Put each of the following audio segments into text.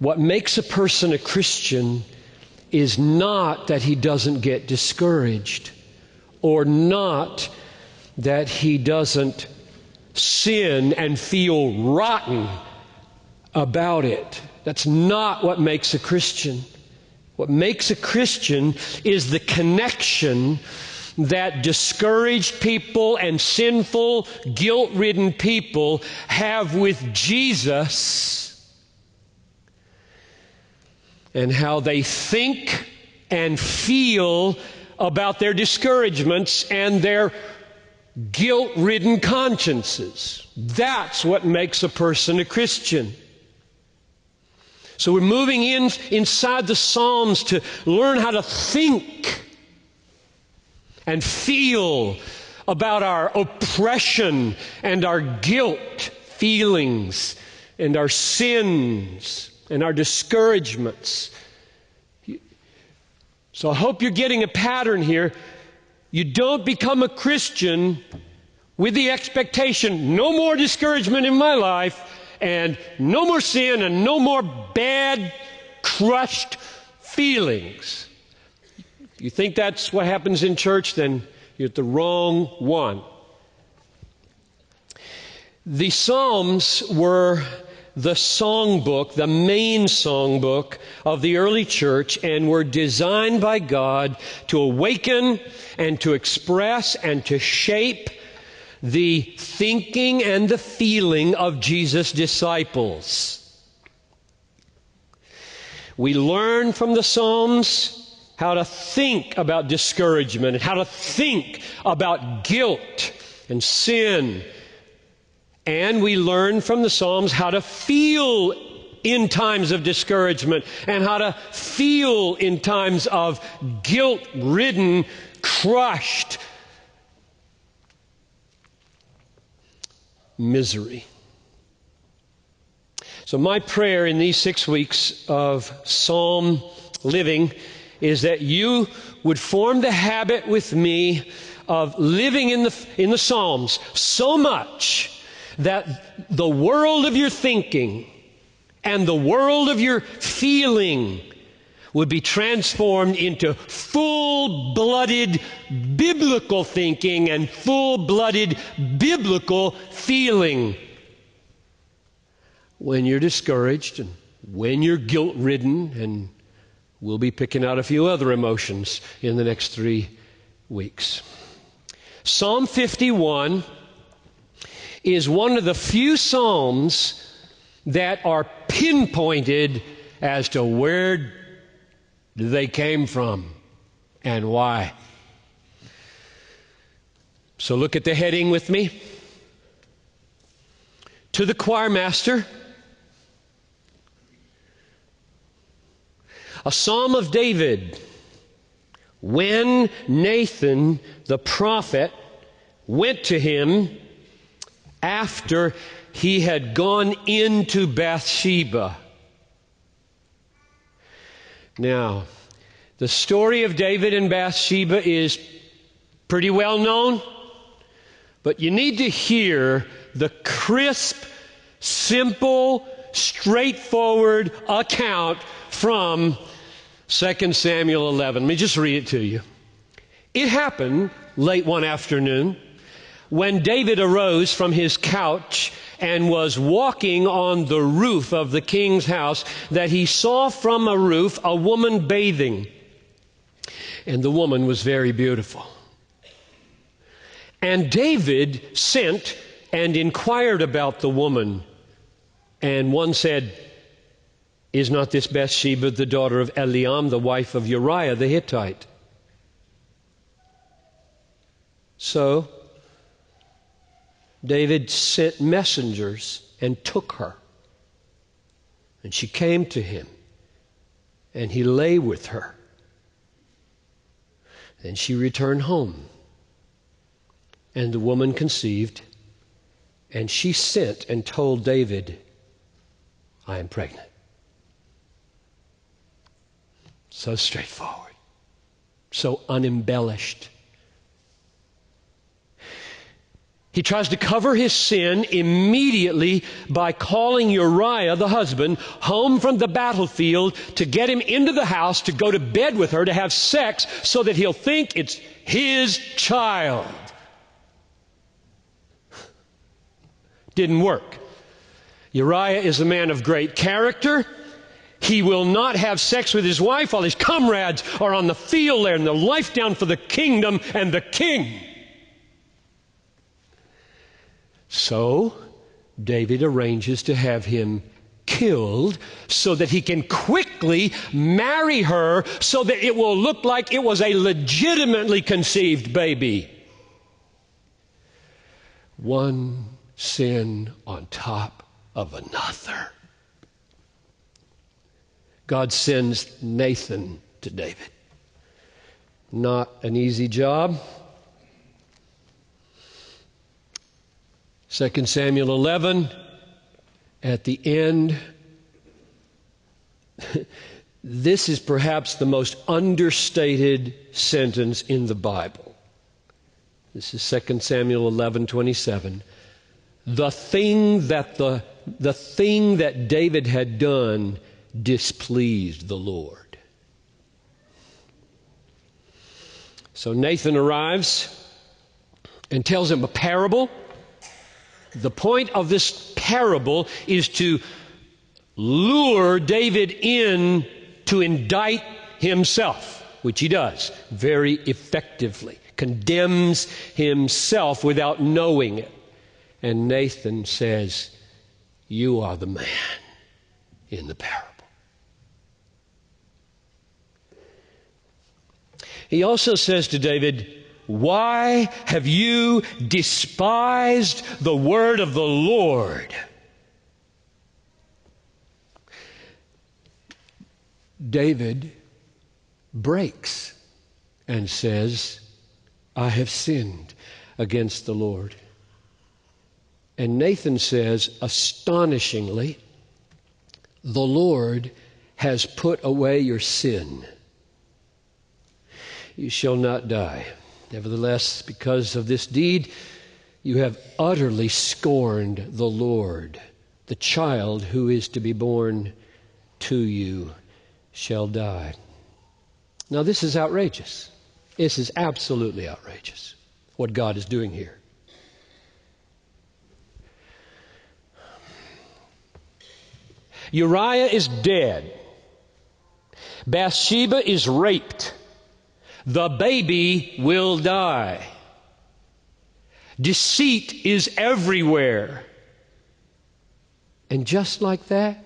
What makes a person a Christian is not that he doesn't get discouraged, or not that he doesn't sin and feel rotten about it. That's not what makes a Christian. What makes a Christian is the connection that discouraged people and sinful, guilt-ridden people have with Jesus, and how they think and feel about their discouragements and their guilt-ridden consciences. That's what makes a person a Christian. So we're moving inside the Psalms to learn how to think and feel about our oppression and our guilt feelings and our sins and our discouragements. So I hope you're getting a pattern here. You don't become a Christian with the expectation, no more discouragement in my life, and no more sin, and no more bad, crushed feelings. If you think that's what happens in church, then you're at the wrong one. The Psalms were the songbook, the main songbook of the early church, and were designed by God to awaken and to express and to shape the thinking and the feeling of Jesus' disciples. We learn from the Psalms how to think about discouragement and how to think about guilt and sin. And we learn from the Psalms how to feel in times of discouragement and how to feel in times of guilt-ridden, crushed misery. So my prayer in these 6 weeks of Psalm living is that you would form the habit with me of living in the Psalms so much that the world of your thinking and the world of your feeling would be transformed into full-blooded biblical thinking and full-blooded biblical feeling. When you're discouraged and when you're guilt-ridden, and we'll be picking out a few other emotions in the next 3 weeks. Psalm 51 is one of the few psalms that are pinpointed as to where they came from and why. So look at the heading with me. To the choir master, a psalm of David, when Nathan the prophet went to him after he had gone into Bathsheba. Now, the story of David and Bathsheba is pretty well known, but you need to hear the crisp, simple, straightforward account from 2 Samuel 11. Let me just read it to you. It happened late one afternoon when David arose from his couch and was walking on the roof of the king's house, that he saw from a roof a woman bathing. And the woman was very beautiful. And David sent and inquired about the woman. And one said, "Is not this Bathsheba the daughter of Eliam, the wife of Uriah the Hittite?" So David sent messengers and took her. And she came to him, and he lay with her. Then she returned home, and the woman conceived, and she sent and told David, "I am pregnant." So straightforward, so unembellished. He tries to cover his sin immediately by calling Uriah, the husband, home from the battlefield to get him into the house, to go to bed with her, to have sex, so that he'll think it's his child. Didn't work. Uriah is a man of great character. He will not have sex with his wife while his comrades are on the field laying their life down for the kingdom and the king. So David arranges to have him killed so that he can quickly marry her, so that it will look like it was a legitimately conceived baby. One sin on top of another. God sends Nathan to David. Not an easy job. 2 Samuel 11, at the end, this is perhaps the most understated sentence in the Bible. This is 2 Samuel 11:27. The thing that David had done displeased the Lord. So Nathan arrives and tells him a parable. The point of this parable is to lure David in to indict himself, which he does very effectively, condemns himself without knowing it. And Nathan says, "You are the man in the parable." He also says to David, "Why have you despised the word of the Lord?" David breaks and says, "I have sinned against the Lord." And Nathan says, astonishingly, "The Lord has put away your sin. You shall not die. Nevertheless, because of this deed, you have utterly scorned the Lord. The child who is to be born to you shall die." Now, this is outrageous. This is absolutely outrageous, what God is doing here. Uriah is dead. Bathsheba is raped. The baby will die. Deceit is everywhere. And just like that,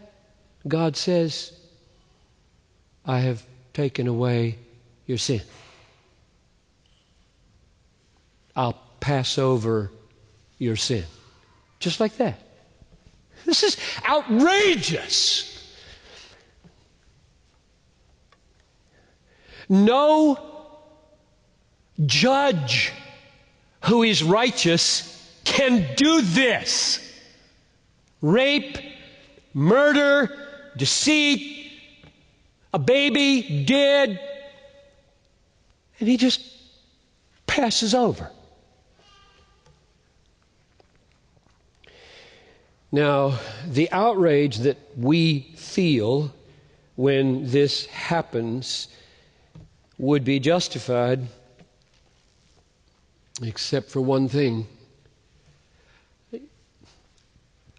God says, "I have taken away your sin. I'll pass over your sin." Just like that. This is outrageous. No judge who is righteous can do this. Rape, murder, deceit, a baby dead, and he just passes over. Now, the outrage that we feel when this happens would be justified, except for one thing.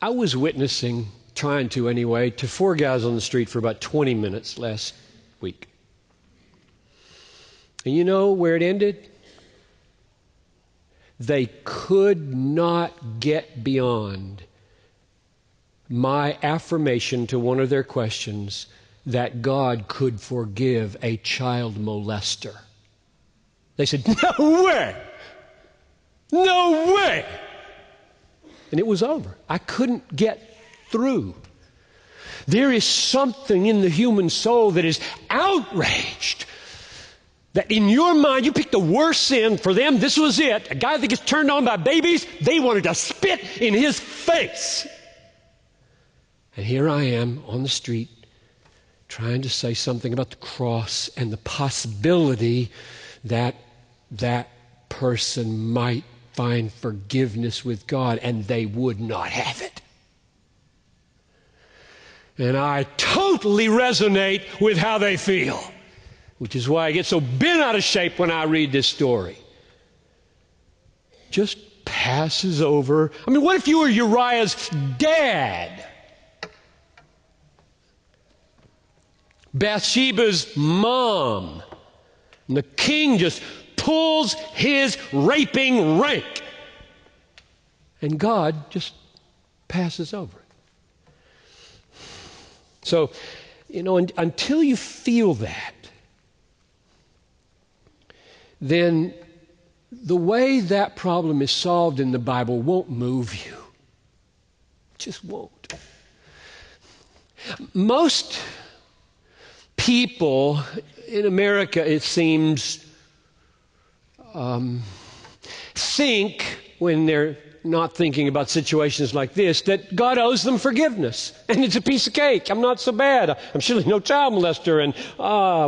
I was witnessing, trying to anyway, to 4 guys on the street for about 20 minutes last week. And you know where it ended? They could not get beyond my affirmation to one of their questions that God could forgive a child molester. They said, "No way! No way!" And it was over. I couldn't get through. There is something in the human soul that is outraged. That in your mind, you picked the worst sin. For them, this was it. A guy that gets turned on by babies, they wanted to spit in his face. And here I am on the street trying to say something about the cross and the possibility that that person might find forgiveness with God, and they would not have it. And I totally resonate with how they feel, which is why I get so bent out of shape when I read this story. Just passes over. I mean, what if you were Uriah's dad? Bathsheba's mom. And the king just pulls his raping rank. And God just passes over it. So, until you feel that, then the way that problem is solved in the Bible won't move you. It just won't. Most people in America, it seems, think when they're not thinking about situations like this, that God owes them forgiveness. And it's a piece of cake. I'm not so bad. I'm surely no child molester. And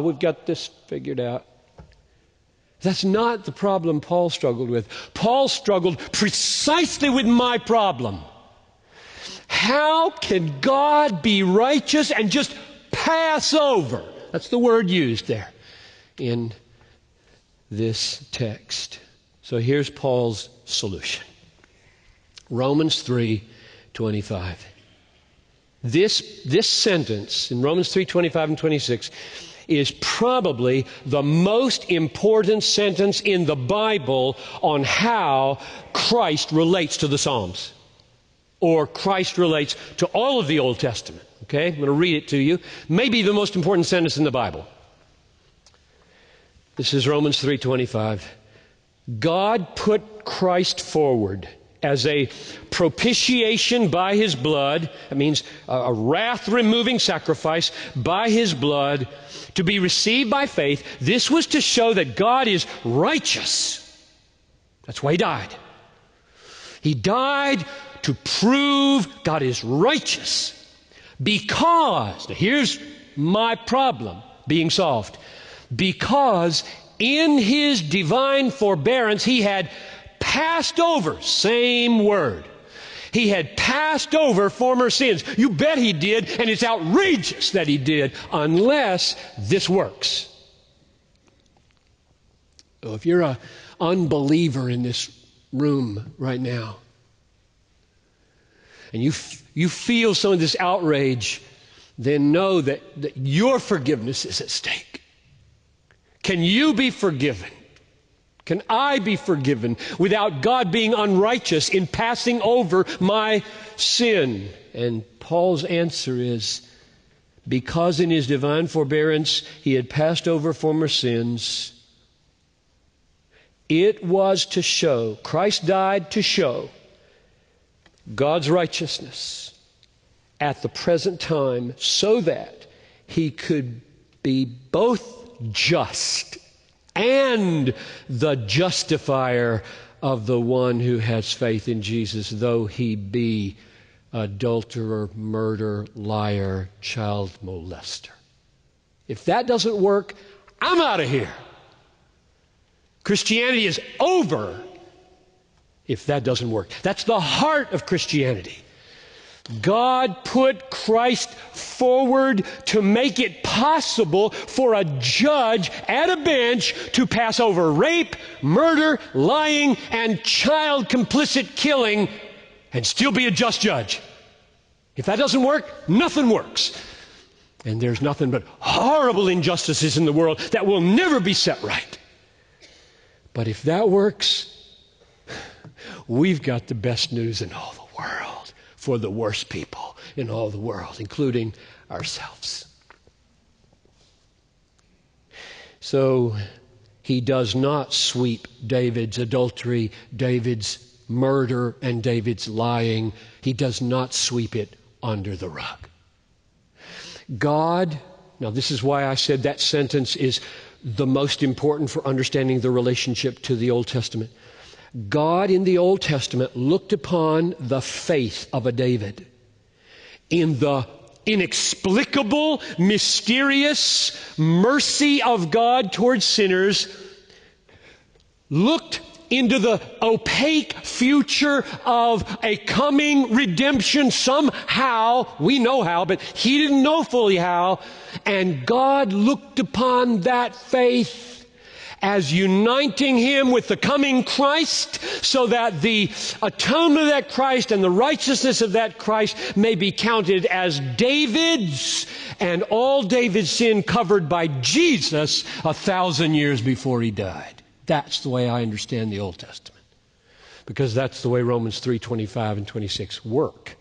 we've got this figured out. That's not the problem Paul struggled with. Paul struggled precisely with my problem. How can God be righteous and just pass over? That's the word used there in this text. So here's Paul's solution. Romans 3:25. This sentence in Romans 3:25 and 26 is probably the most important sentence in the Bible on how Christ relates to the Psalms, or Christ relates to all of the Old Testament. Okay, I'm going to read it to you. Maybe the most important sentence in the Bible. This is Romans 3:25. God put Christ forward as a propitiation by His blood. That means a wrath-removing sacrifice by His blood to be received by faith. This was to show that God is righteous. That's why He died. He died to prove God is righteous. Because, now here's my problem being solved. Because in His divine forbearance, He had passed over, same word. He had passed over former sins. You bet He did, and it's outrageous that He did, unless this works. So if you're an unbeliever in this room right now, and you feel some of this outrage, then know that your forgiveness is at stake. Can you be forgiven? Can I be forgiven without God being unrighteous in passing over my sin? And Paul's answer is, because in His divine forbearance He had passed over former sins, it was to show, Christ died to show God's righteousness at the present time, so that He could be both just and the justifier of the one who has faith in Jesus, though he be adulterer, murderer, liar, child molester. If that doesn't work, I'm out of here. Christianity is over if that doesn't work. That's the heart of Christianity. God put Christ forward to make it possible for a judge at a bench to pass over rape, murder, lying, and child complicit killing and still be a just judge. If that doesn't work, nothing works. And there's nothing but horrible injustices in the world that will never be set right. But if that works, we've got the best news in all the world for the worst people in all the world, including ourselves. So He does not sweep David's adultery, David's murder, and David's lying. He does not sweep it under the rug. God, now this is why I said that sentence is the most important for understanding the relationship to the Old Testament. God in the Old Testament looked upon the faith of a David in the inexplicable, mysterious mercy of God towards sinners, looked into the opaque future of a coming redemption somehow. We know how, but he didn't know fully how. And God looked upon that faith as uniting him with the coming Christ, so that the atonement of that Christ and the righteousness of that Christ may be counted as David's, and all David's sin covered by Jesus 1,000 years before he died. That's the way I understand the Old Testament, because that's the way Romans 3:25 and 26 work.